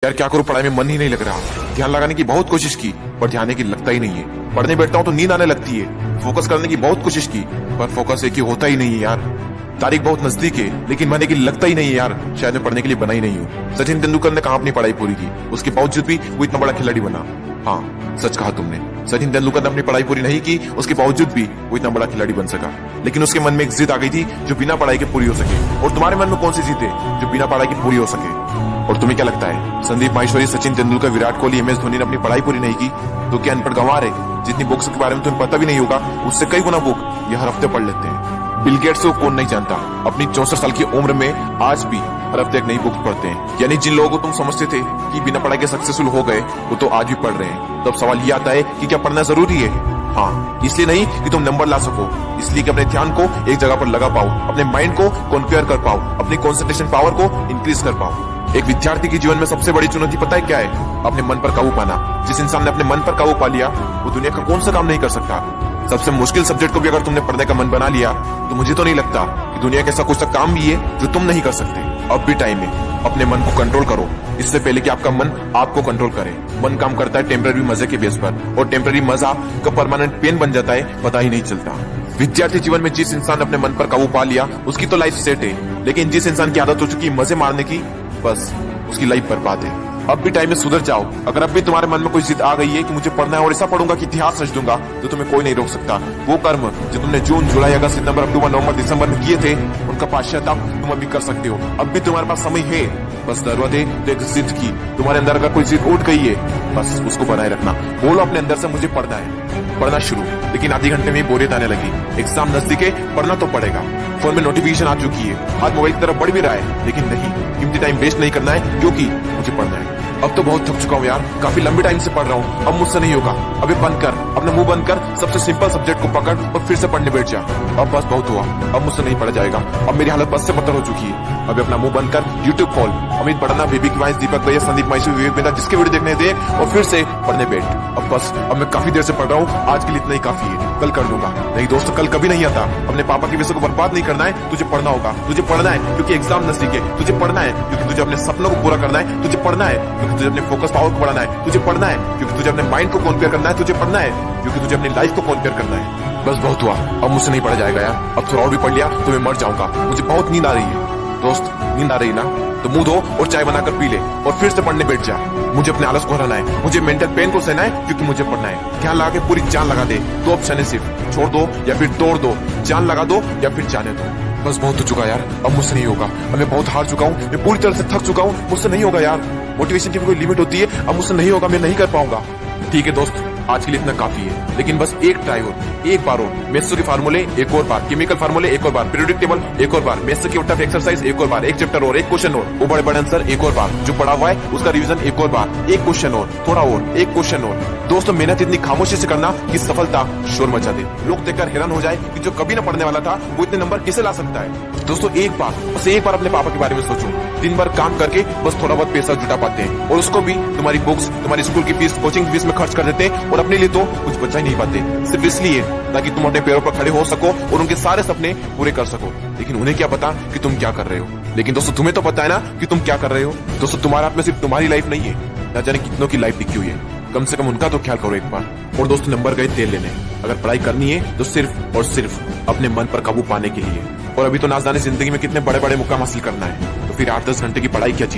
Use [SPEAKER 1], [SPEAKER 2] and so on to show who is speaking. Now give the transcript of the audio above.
[SPEAKER 1] यार क्या करूं, पढ़ाई में मन ही नहीं लग रहा। ध्यान लगाने की बहुत कोशिश की पर ध्यान की लगता ही नहीं है। पढ़ने बैठता हूं तो नींद आने लगती है। फोकस करने की बहुत कोशिश की पर फोकस एक ही होता ही नहीं है यार। तारीख बहुत नजदीक है लेकिन मन की लगता ही नहीं है यार। शायद मैं पढ़ने के लिए बना ही नहीं हूँ। सचिन तेंदुलकर ने कहा अपनी पढ़ाई पूरी की, उसके बावजूद भी वो इतना बड़ा खिलाड़ी बना। हाँ सच कहा तुमने, सचिन तेंदुलकर ने अपनी पढ़ाई पूरी नहीं की, उसके बावजूद भी वो इतना बड़ा खिलाड़ी बन सका। लेकिन उसके मन में एक जिद आ गई थी जो बिना पढ़ाई के पूरी हो सके। और तुम्हारे मन में कौन सी जिद है जो बिना पढ़ाई की पूरी हो सके? और तुम्हें क्या लगता है संदीप माहेश्वरी, सचिन तेंदुलकर, विराट कोहली, MS धोनी ने अपनी पढ़ाई पूरी नहीं की तो क्या अनपढ़ गंवार है? जितनी बुक्स के बारे में तुम्हें पता भी नहीं होगा उससे कई गुना बुक ये हर हफ्ते पढ़ लेते हैं। बिल गेट्स को कौन नहीं जानता, अपनी 64 साल की उम्र में आज भी हर हफ्ते एक नई बुक पढ़ते हैं। यानी जिन लोगों को तुम समझते थे कि बिना पढ़ाई के सक्सेसफुल हो गए वो तो आज भी पढ़ रहे हैं। तो अब सवाल ये आता है कि क्या पढ़ना जरूरी है? हाँ, इसलिए नहीं कि तुम नंबर ला सको, इसलिए कि अपने ध्यान को एक जगह पर लगा पाओ, अपने माइंड को कॉन्क्वेयर कर पाओ, अपनी कंसंट्रेशन पावर को इंक्रीज कर पाओ। एक विद्यार्थी के जीवन में सबसे बड़ी चुनौती पता है क्या है? अपने मन पर काबू पाना। जिस इंसान ने अपने मन पर काबू पा लिया वो दुनिया का कौन सा काम नहीं कर सकता। सबसे मुश्किल सब्जेक्ट को भी अगर तुमने पढ़ने का मन बना लिया तो मुझे तो नहीं लगता कि दुनिया का ऐसा कुछ काम भी है जो तुम नहीं कर सकते। अब भी टाइम है, अपने मन को कंट्रोल करो इससे पहले कि आपका मन आपको कंट्रोल करे। मन काम करता है टेम्पररी मजे के बेस पर और टेम्पररी मजा का परमानेंट पेन बन जाता है, पता ही नहीं चलता। विद्यार्थी जीवन में जिस इंसान ने अपने मन पर काबू पा लिया उसकी तो लाइफ सेट है, लेकिन जिस इंसान की आदत हो चुकी है मजे मारने की, बस उसकी लाइफ बर्बाद है। अब भी टाइम में सुधर जाओ। अगर अब भी तुम्हारे मन में कोई जिद आ गई है कि मुझे पढ़ना है और ऐसा पढ़ूंगा कि इतिहास रच दूंगा तो तुम्हें कोई नहीं रोक सकता। वो कर्म जो तुमने जून, जुलाई, अगस्त, सितंबर, अक्टूबर, नवंबर, दिसंबर में किए थे उनका पश्चाताप तुम अभी कर सकते हो। अब भी तुम्हारे पास समय है, बस जरूरत है तो एक जिद की। तुम्हारे अंदर अगर कोई जिद उठ गई है बस उसको बनाए रखना। बोलो अपने अंदर से मुझे पढ़ना है, पढ़ना शुरू। लेकिन आधे घंटे में बोरियत आने लगी, एग्जाम नजदीक है, पढ़ना तो पड़ेगा। फोन में नोटिफिकेशन आ चुकी है, हाथ मोबाइल की तरफ बढ़ भी रहा है, लेकिन नहीं, कीमती टाइम वेस्ट नहीं करना है क्योंकि मुझे पढ़ना है। अब तो बहुत थक चुका हूँ यार, काफी लंबे टाइम से पढ़ रहा हूँ, अब मुझसे नहीं होगा। अभी बंद कर, अपना मुंह बंद कर, सबसे सिंपल सब्जेक्ट को पकड़ और फिर से पढ़ने बैठ जा। अब बस बहुत हुआ, अब मुझसे नहीं पढ़ा जाएगा। अब मेरी हालत बस से बदतर हो चुकी है। अभी अपना मुंह बंद कर, यूट्यूब खोल, अमित बड़ना, बेबी की वाइस, दीपक भैया, संदीप माहेश्वरी, विवेक मेहता, जिसके वीडियो देखने दे और फिर से पढ़ने बैठ। अब बस, अब मैं काफी देर से पढ़ रहा हूँ, आज के लिए इतना ही काफी है, कल कर लूंगा। नहीं दोस्तों, कल कभी नहीं आता। अपने पापा की वजह को बर्बाद नहीं करना है, तुझे पढ़ना होगा। तुझे पढ़ना है क्योंकि एग्जाम नजदीक है, तुझे पढ़ना है क्योंकि तुझे अपने सपनों को पूरा करना है, तुझे पढ़ना है क्योंकि तुझे अपने फोकस पावर को बढ़ाना है, तुझे पढ़ना है क्योंकि तुझे अपने माइंड को कॉन्क्वेयर करना है, तुझे पढ़ना है क्योंकि तुझे अपनी लाइफ को कॉन्क्वेयर करना है। बस बहुत हुआ, अब मुझसे नहीं पढ़ा जाएगा यार। अब थोड़ा और भी पढ़ लिया तो मैं मर जाऊंगा। मुझे बहुत नींद आ रही है। दोस्त, नींद आ रही ना तो मुंह धो और चाय बनाकर पी ले और फिर से पढ़ने बैठ जा। मुझे अपने आलस को हराना है, मुझे मेंटल पेन को सहना है क्योंकि मुझे पढ़ना है। ध्यान लगा के पूरी जान लगा दे, दो ऑप्शन है सिर्फ, छोड़ दो या फिर तोड़ दो, जान लगा दो या फिर जाने दो। बस बहुत हो चुका यार, अब मुझसे नहीं होगा। अब मैं बहुत हार चुका हूँ, मैं पूरी तरह से थक चुका हूँ, मुझसे नहीं होगा यार। मोटिवेशन की भी कोई लिमिट होती है, अब मुझसे नहीं होगा, मैं नहीं कर पाऊंगा। ठीक है दोस्त, आज के लिए इतना काफी है, लेकिन बस एक ट्राई और, एक बार और। मेथ्स के फार्मूले एक और बार, केमिकल फार्मूले एक और बार, पीरियोडिक टेबल एक और बार, मेथ्स की उल्टा एक्सरसाइज एक और बार, एक चैप्टर और, एक क्वेश्चन और, वो बड़े बड़े आंसर एक और बार, जो पढ़ा हुआ है उसका रिवीजन एक और बार, एक क्वेश्चन और, थोड़ा और, एक क्वेश्चन और। दोस्तों, मेहनत इतनी खामोशी से करना कि सफलता शोर मचा दे, लोग देखकर हैरान हो जाए कि जो कभी न पढ़ने वाला था वो इतने नंबर कैसे ला सकता है। दोस्तों, एक बार, बस एक बार अपने पापा के बारे में सोचो। दिन भर काम करके बस थोड़ा बहुत पैसा जुटा पाते हैं और उसको भी तुम्हारी बुक्स, तुम्हारी स्कूल की फीस, कोचिंग फीस में खर्च कर देते हैं और अपने लिए तो कुछ बचा ही नहीं पाते, सिर्फ इसलिए ताकि तुम अपने पैरों पर खड़े हो सको और उनके सारे सपने पूरे कर सको। लेकिन उन्हें क्या पता कि तुम क्या कर रहे हो। लेकिन दोस्तों, तुम्हें तो पता है ना कि तुम क्या कर रहे हो। दोस्तों, तुम्हारे हाथ में सिर्फ तुम्हारी लाइफ नहीं है, न जाने कितनों की लाइफ टिकी हुई है। कम से कम उनका तो ख्याल करो एक बार। और दोस्तों, नंबर गए तेल लेने। अगर पढ़ाई करनी है तो सिर्फ और सिर्फ अपने मन पर काबू पाने के लिए। और अभी तो ना जाने जिंदगी में कितने बड़े बड़े मुकाम हासिल करना है, तो फिर 8-10 घंटे की पढ़ाई क्या चीज।